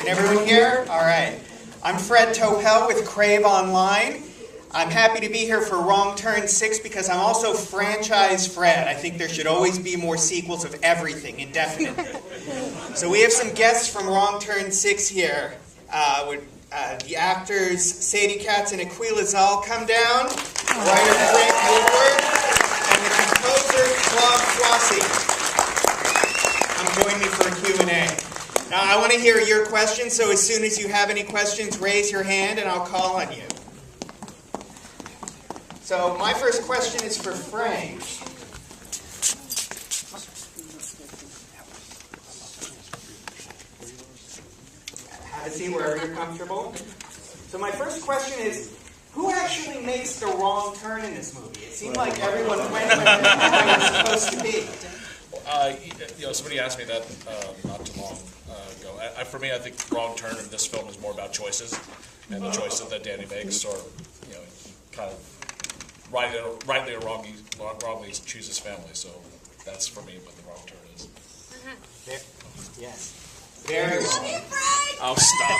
everyone here? All right. I'm Fred Topel with Crave Online. I'm happy to be here for Wrong Turn 6 because I'm also Franchise Fred. I think there should always be more sequels of everything, indefinitely. So we have some guests from Wrong Turn 6 here. Would the actors Sadie Katz and Aquila Zal come down? Writer Frank Woodward and the composer Claude Flossie. Join me for a Q&A. Now, I want to hear your questions, so as soon as you have any questions, raise your hand and I'll call on you. So, my first question is for Frank. Have a seat wherever you're comfortable. So, my first question is, who actually makes the wrong turn in this movie? It seemed like everyone went where it was supposed to be. Somebody asked me that not too long ago. For me, I think wrong turn in this film is more about choices, and the choices that Danny makes, or he kind of rightly or wrongly chooses family. So that's for me what the wrong turn is. Yes. Very well. Oh, stop.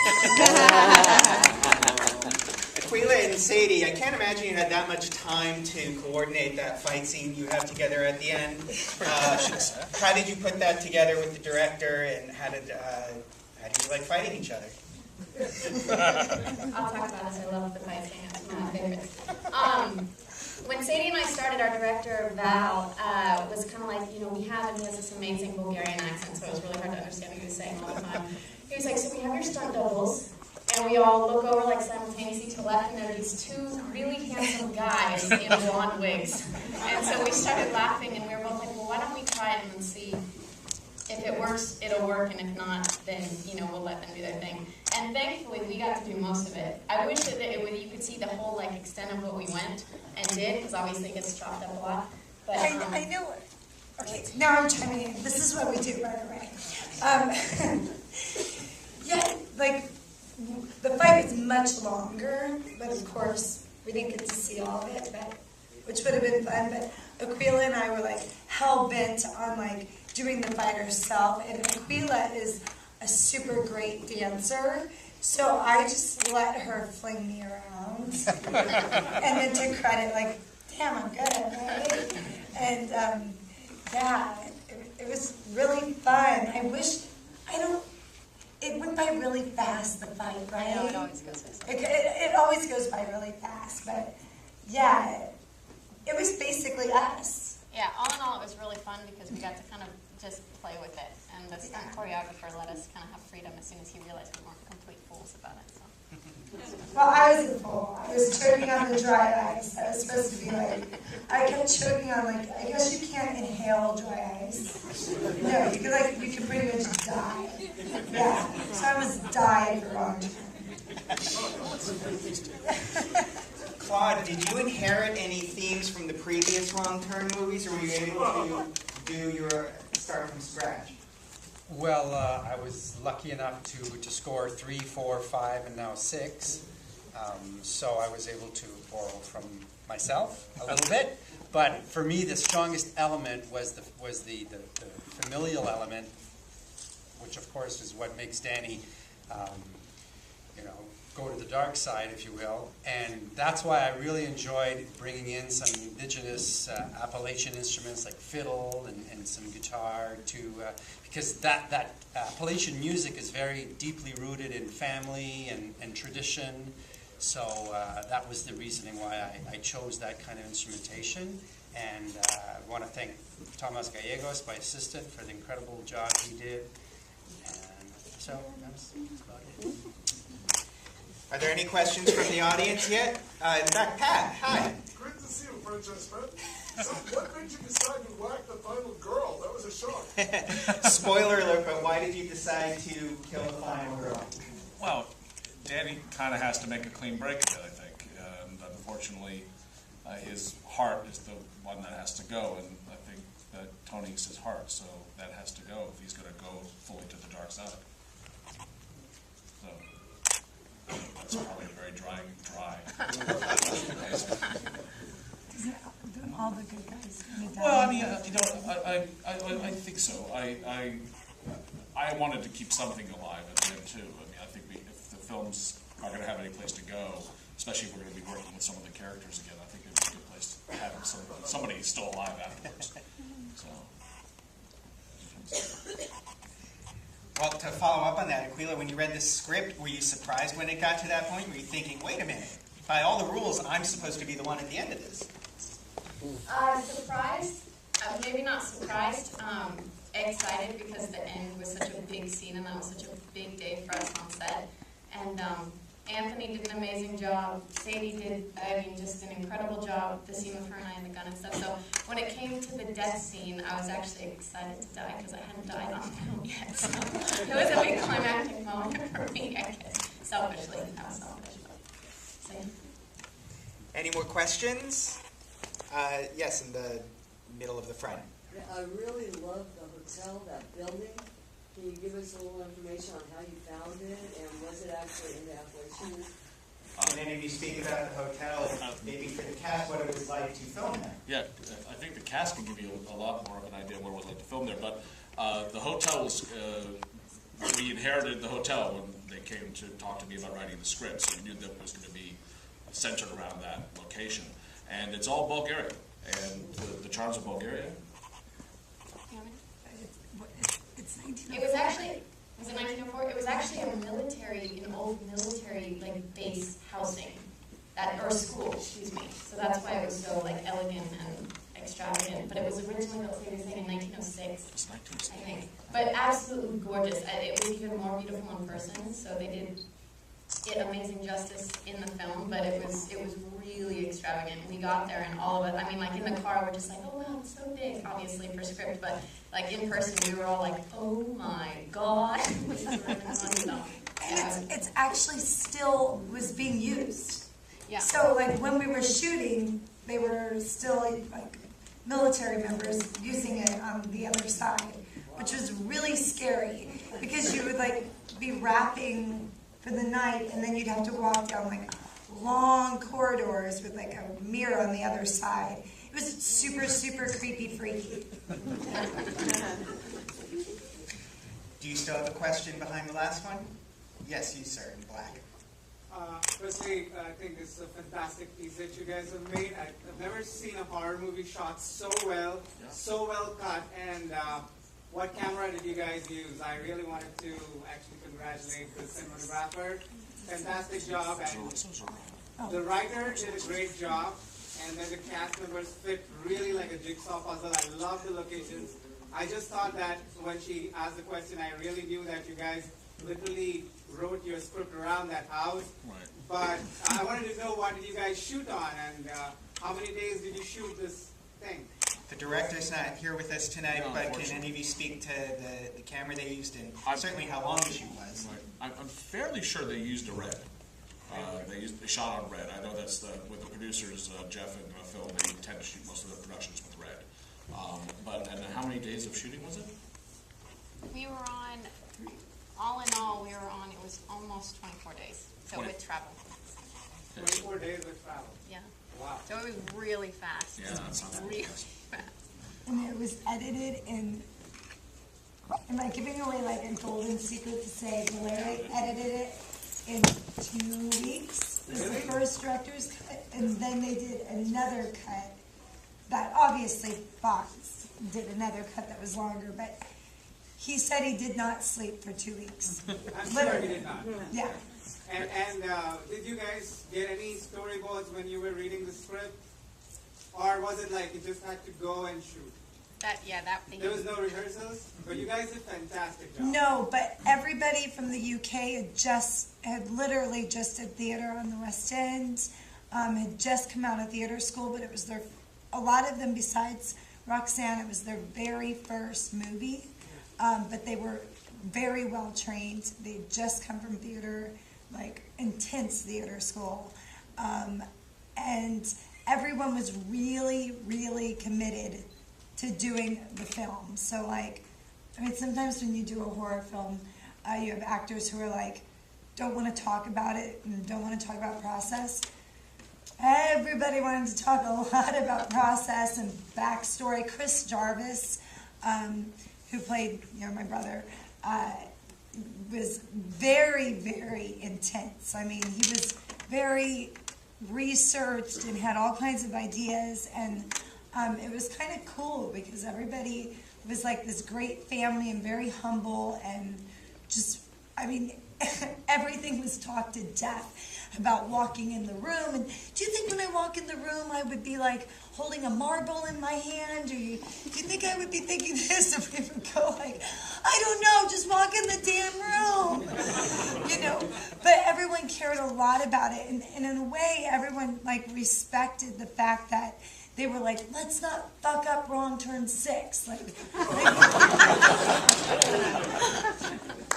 Aquila and Sadie, I can't imagine you had that much time to coordinate that fight scene you have together at the end. How did you put that together with the director, and how did you like fighting each other? I'll talk about this. I love the fight scene. It's one of my favorites. When Sadie and I started, our director, Val, was kind of like, he has this amazing Bulgarian accent, so it was really hard to understand what he was saying all the time. He was like, so we have your stunt doubles, and we all look over simultaneously to the left, and there are these two really handsome guys in blonde wigs. And so we started laughing, and we were both like, well, why don't we try it and see if it works, it'll work, and if not, then we'll let them do their thing. And thankfully, we got to do most of it. I wish that you could see the whole extent of what we went and did, because obviously it gets chopped up a lot. But I know it. Okay, now I'm chiming in. This is what we do right away. The fight was much longer, but of course we didn't get to see all of it, which would have been fun. But Aquila and I were hell bent on doing the fight herself, and Aquila is a super great dancer, so I just let her fling me around, and then to credit, damn, I'm good, right? And it was really fun. It went by really fast, the fight, right? No, it always goes fast. It always goes by really fast, but yeah, it was basically us. Yeah, all in all, it was really fun because we got to kind of just play with it. And the stunt choreographer let us kind of have freedom as soon as he realized we weren't complete fools about it. So. Well, I was a fool. I was choking on the dry ice. I was supposed to be I kept choking on I guess you can't inhale dry ice. No, you could pretty much die. Yeah, so I was dying for a long time. Claude, did you inherit any themes from the previous Wrong Turn movies, or were you able to do your start from scratch? Well, I was lucky enough to score 3, 4, 5, and now 6. So I was able to borrow from myself a little bit. But for me, the strongest element was the familial element, which of course is what makes Danny, go to the dark side, if you will. And that's why I really enjoyed bringing in some indigenous Appalachian instruments like fiddle and some guitar because that Appalachian music is very deeply rooted in family and tradition. So that was the reasoning why I chose that kind of instrumentation. And I want to thank Tomas Gallegos, my assistant, for the incredible job he did. And so that's about it. Are there any questions from the audience yet? In fact, Pat, hi. Great to see you, Franchise Fred. So what made you decide to whack the final girl? That was a shock. Spoiler alert, but why did you decide to kill the final girl? Well, Danny kind of has to make a clean break of it, I think. And unfortunately, his heart is the one that has to go, and I think that Tony's his heart, so that has to go if he's going to go fully to the dark side. So that's probably a very dry. All the good guys. Well, I mean, I think so. I wanted to keep something alive at the end too. I mean, I think if the films are going to have any place to go, especially if we're going to be working with some of the characters again, I think it'd be a good place to have somebody still alive afterwards. So. Well, to follow up on that, Aquila, when you read the script, were you surprised when it got to that point? Were you thinking, wait a minute, by all the rules, I'm supposed to be the one at the end of this? Surprised, maybe not surprised, excited because the end was such a big scene and that was such a big day for us on set. And Anthony did an amazing job. Sadie did, just an incredible job, the scene with her and I and the gun and stuff. So when it came to the death scene, I was actually excited to die because I hadn't died on film yet. So it was a big climactic moment for me, I guess. Selfishly, I was selfish. So, yeah. Any more questions? Yes, in the middle of the front. I really love the hotel, that building. Can you give us a little information on how you found it, and was it actually in the Appalachians? Can any of you speak about the hotel, maybe for the cast, what it was like to film there? Yeah, I think the cast can give you a lot more of an idea of what it was like to film there. But the hotel was, we inherited the hotel when they came to talk to me about writing the script, so we knew that it was going to be centered around that location. And it's all Bulgaria, and the charms of Bulgaria. It was actually, was it 1904? It was actually an old military base housing, or school, excuse me. So that's why it was so elegant and extravagant. But it was originally built, they were saying, in 1906, It's 1906. I think. But absolutely gorgeous. It was even more beautiful in person. So they did it amazing justice in the film, but it was really extravagant. We got there and all of it, in the car we're just like, oh wow, it's so big, obviously for script, but in person we were all like, oh my god. It's actually still was being used. Yeah. So when we were shooting, they were still military members using it on the other side, which was really scary because you would be wrapping for the night, and then you'd have to walk down long corridors with a mirror on the other side. It was super, super creepy, freaky. Do you still have a question behind the last one? Yes, you, sir, in black. Firstly, I think this is a fantastic piece that you guys have made. I've never seen a horror movie shot so well, so well cut, and what camera did you guys use? I really wanted to actually congratulate the cinematographer. Fantastic job. And the writer did a great job. And then the cast members fit really like a jigsaw puzzle. I love the locations. I just thought that when she asked the question, I really knew that you guys literally wrote your script around that house. Right. But I wanted to know, what did you guys shoot on? And how many days did you shoot this thing? The director's not here with us tonight, No, but can any of you speak to the camera they used and certainly how long the shoot was? Right. I'm fairly sure they used a red. They shot on red. I know that's with the producers, Jeff and Phil, they tend to shoot most of their productions with red. And how many days of shooting was it? We were on, all in all, it was almost 24 days. So with travel. 24 days of travel. Yeah. Wow. So it was really fast. Yeah, that sounds really fast. fast. And it was edited in, am I giving away a golden secret to say Larry edited it in 2 weeks? It was the first director's cut, and then they did another cut that obviously Fox did another cut that was longer, but he said he did not sleep for 2 weeks. I'm sure you did not. Yeah. And did you guys get any storyboards when you were reading the script? Or was it you just had to go and shoot? There was no rehearsals? But you guys did a fantastic job. No, but everybody from the UK had literally just did theater on the West End, had just come out of theater school, but it was a lot of them besides Roxanne, it was their very first movie, but they were very well trained. They'd just come from theater, intense theater school, and everyone was really, really committed to doing the film. So sometimes when you do a horror film, you have actors who are don't want to talk about it and don't want to talk about process. Everybody wanted to talk a lot about process and backstory. Chris Jarvis, who played my brother, was very, very intense. I mean, he was very researched and had all kinds of ideas, and it was kind of cool because everybody was like this great family and very humble, and just, I mean, everything was talked to death about walking in the room. And do you think when I walk in the room I would be like holding a marble in my hand, or do you think I would be thinking this? If we would go like, I don't know, just walk in the damn room, you know. But everyone cared a lot about it, and in a way everyone like respected the fact that they were like, let's not fuck up Wrong Turn 6. Like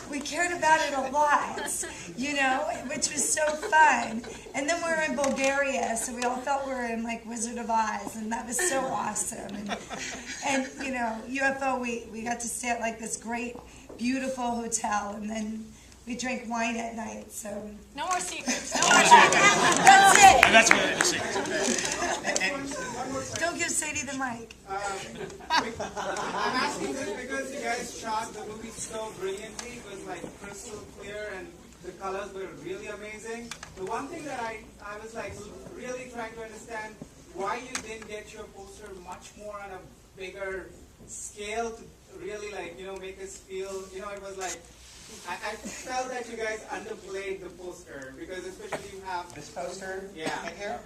we cared about it a lot, you know, which was so fun. And then we were in Bulgaria, so we all felt we were in like Wizard of Oz, and that was so awesome. And you know, UFO, we got to stay at like this great, beautiful hotel, and then we drank wine at night. So No more secrets. that's it. And that's what the secret. Don't give Sadie the mic. I'm asking this because you guys shot the movie so brilliantly. It was like crystal clear and the colors were really amazing. The one thing that I was like really trying to understand why you didn't get your poster much more on a bigger scale to really like, you know, make us feel, you know, it was like, I felt that you guys underplayed the poster because especially you have This poster Yeah. right here?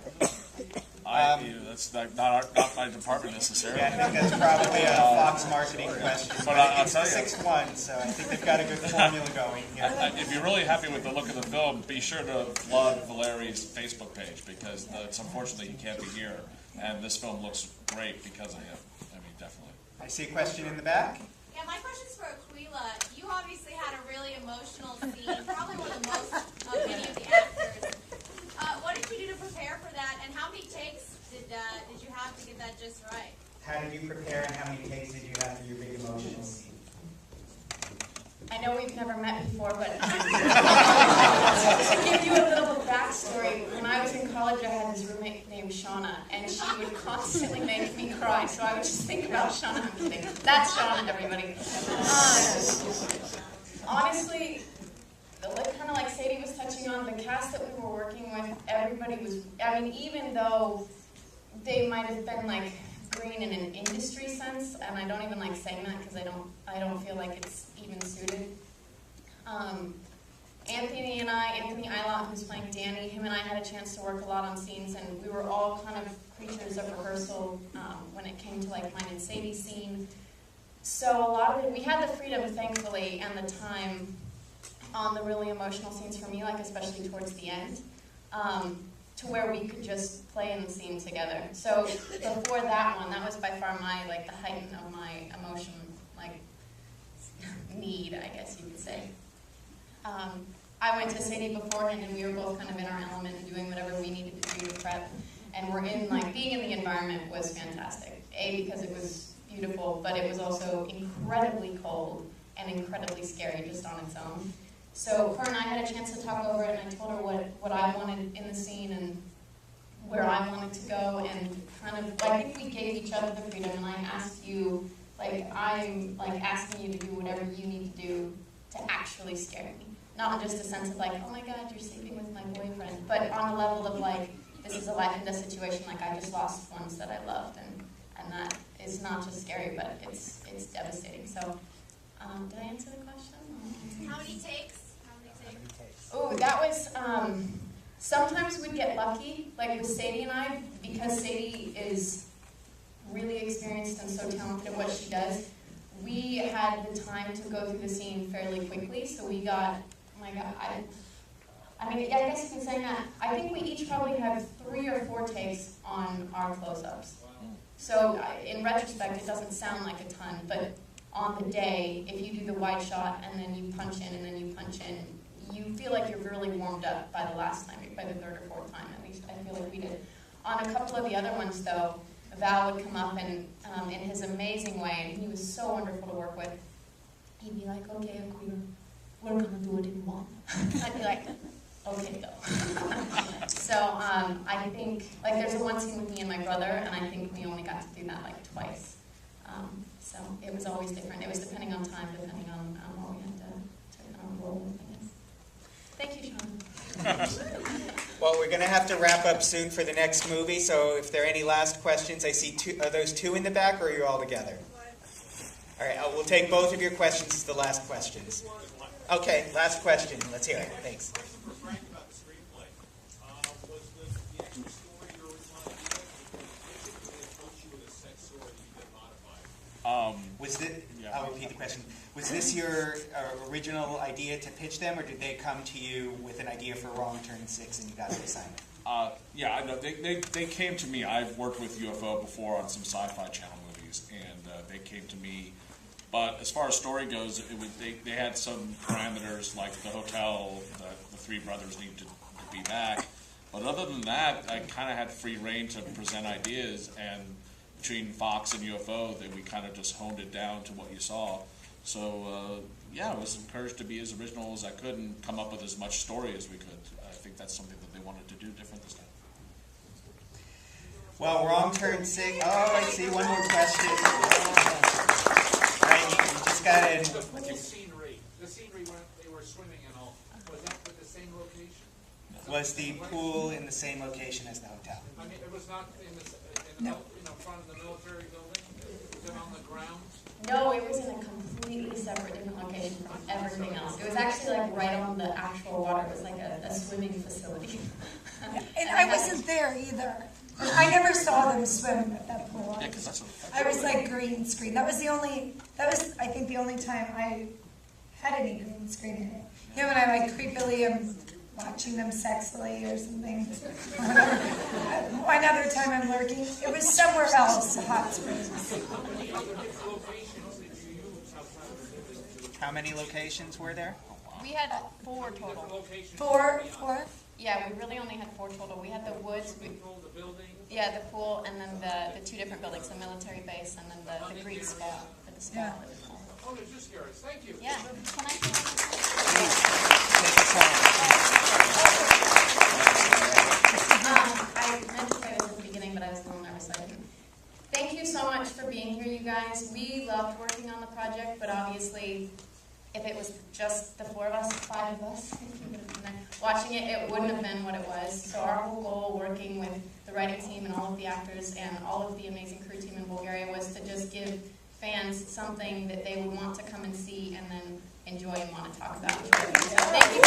That's not my department necessarily. Yeah, I think that's probably a Fox marketing question. But I'll it's tell you. 6-1, so I think they've got a good formula going here. If you're really happy with the look of the film, be sure to plug Valeri's Facebook page because it's unfortunately he can't be here, and this film looks great because of him. I mean, definitely. I see a question in the back. Yeah, my question's for Aquila. You obviously had a really emotional scene, probably one of the most of any of the actors. What did you do to prepare for that, and how many takes did you have to get that just right? How did you prepare, and how many takes did you have for your big emotional scene? I know we've never met before, but to give you a little backstory, when I was in college, I had this roommate named Shauna, and she would constantly make me cry, so I would just think about Shauna. I'm kidding. That's Shauna, everybody. Honestly, kind of like Sadie was touching on, the cast that we were working with, everybody was, I mean, even though they might have been like green in an industry sense, and I don't even like saying that because I don't feel like it's even suited. Anthony Ilott, who's playing Danny, him and I had a chance to work a lot on scenes, and we were all kind of creatures of rehearsal when it came to like mine and Sadie's scene. So a lot of it, we had the freedom, thankfully, and the time on the really emotional scenes for me, like especially towards the end, to where we could just play in the scene together. So before that one, that was by far my, like the height of my emotion, like need, I guess you could say. I went to Sadie beforehand, and we were both kind of in our element and doing whatever we needed to do to prep. And we're in, like, being in the environment was fantastic. A, because it was beautiful, but it was also incredibly cold and incredibly scary just on its own. So her and I had a chance to talk over it, and I told her what I wanted in the scene and where I wanted to go, and kind of, I think we gave each other the freedom, and I asked you, like, I'm, like, asking you to do whatever you need to do to actually scare me. Not just a sense of, like, oh my God, you're sleeping with my boyfriend, but on a level of, like, this is a life and death situation, like, I just lost ones that I loved, and that is not just scary, but it's devastating. So, did I answer the question? How many takes? Oh, that was, sometimes we'd get lucky, like with Sadie and I, because Sadie is really experienced and so talented at what she does. We had the time to go through the scene fairly quickly, so we got, oh my God, I mean, I guess you can say that. I think we each probably have 3 or 4 takes on our close-ups. So in retrospect, it doesn't sound like a ton, but on the day, if you do the wide shot and then you punch in and then you punch in, you feel like you're really warmed up by the last time, by the 3rd or 4th time at least. I feel like we did. On a couple of the other ones, though, Val would come up and in his amazing way, and he was so wonderful to work with, he'd be like, okay, Aquila, we're going to do it in 1. I'd be like, okay, go. So I think, like, there's one scene with me and my brother, and I think we only got to do that, like, twice. So it was always different. It was depending on time, depending on what we had. Well, we're going to have to wrap up soon for the next movie, so if there are any last questions, I see two. Are those two in the back, or are you all together? All right, we'll take both of your questions as the last questions. Okay, last question. Let's hear it. Thanks. I'll repeat the question. Was this your original idea to pitch them, or did they come to you with an idea for Wrong Turn 6 and you got the assignment? Yeah, I know. They came to me. I've worked with UFO before on some Sci-Fi Channel movies, and they came to me. But as far as story goes, they had some parameters like the hotel that the three brothers need to be back. But other than that, I kind of had free reign to present ideas, and between Fox and UFO, that we kind of just honed it down to what you saw. So yeah, I was encouraged to be as original as I could and come up with as much story as we could. I think that's something that they wanted to do different this time. Well, Wrong Turn 6. Oh, I see one more question. Right, you just got in. The pool scenery, when they were swimming and all, was that with the same location? Was the pool in the same location as the hotel? I mean, it was not in the front of the military building? Was it on the ground? No, it was in a completely separate, different location from everything else. It was actually like right on the actual water. It was like a swimming facility. And I wasn't there either. I never saw them swim at that pool. Yeah, because that's I was like green screen. That was I think the only time I had any green screen in it. You know, when I like creepily am watching them sexily or something. Another time I'm lurking. It was somewhere else, Hot Springs. How many locations were there? We had 4 total. Four? Yeah, we really only had 4 total. We had the woods, the pool, and then the 2 different buildings, the military base and then the Greek spa for the spa. Yeah. Oh, they're just curious. Thank you. Yeah. Can I I meant to say this at the beginning, but I was a little nervous, so I didn't. Thank you so much for being here, you guys. We loved working on the project, but obviously, if it was just the 4 of us, 5 of us, watching it, it wouldn't have been what it was. So our whole goal, working with the writing team and all of the actors and all of the amazing crew team in Bulgaria, was to just give fans something that they would want to come and see and then enjoy and want to talk about. So thank you.